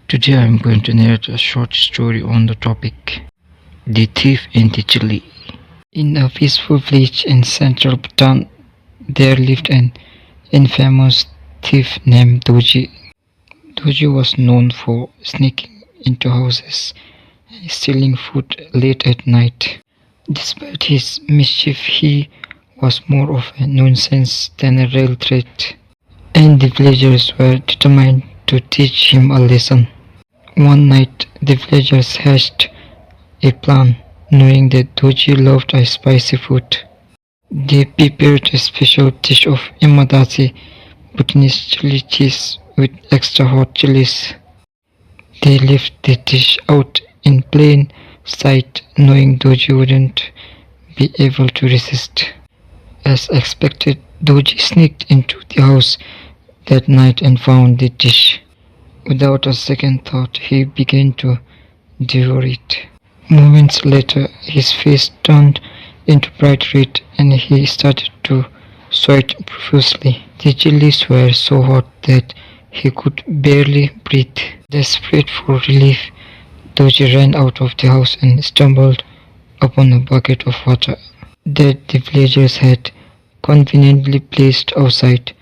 Today I'm going to narrate a short story on the topic The Thief and the Chilli. In a peaceful village in central Bhutan, there lived an infamous thief named Doji. Doji was known for sneaking into houses and stealing food late at night. Despite his mischief, he was more of a nuisance than a real threat, and the villagers were determined to teach him a lesson. One night, the villagers hatched a plan, knowing that Doji loved a spicy food. They prepared a special dish of imadasi, Bhutanese chili cheese with extra hot chilies. They left the dish out in plain sight, knowing Doji wouldn't be able to resist. As expected, Doji sneaked into the house that night and found the dish. Without a second thought, he began to devour it. Moments later, his face turned into bright red and he started to sweat profusely. The chilies were so hot that he could barely breathe. Desperate for relief, Doji ran out of the house and stumbled upon a bucket of water that the villagers had conveniently placed outside.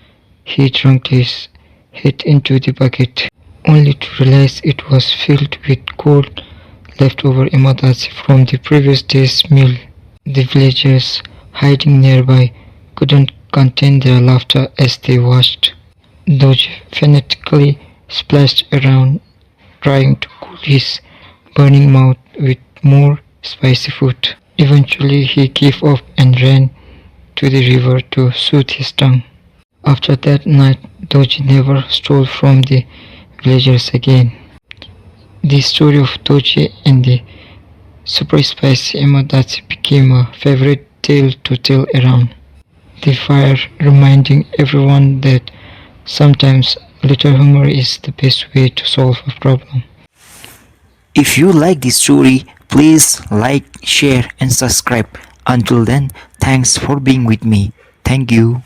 He drank his head into the bucket, only to realize it was filled with cold leftover imadasi from the previous day's meal. The villagers hiding nearby couldn't contain their laughter as they watched Doji frantically splashed around, trying to cool his burning mouth with more spicy food. Eventually, he gave up and ran to the river to soothe his tongue. After that night, Doji never stole from the villagers again. The story of Doji and the super spicy imadasi became a favorite tale to tell around the fire, reminding everyone that sometimes little humor is the best way to solve a problem. If you like this story, please like, share and subscribe. Until then, thanks for being with me. Thank you.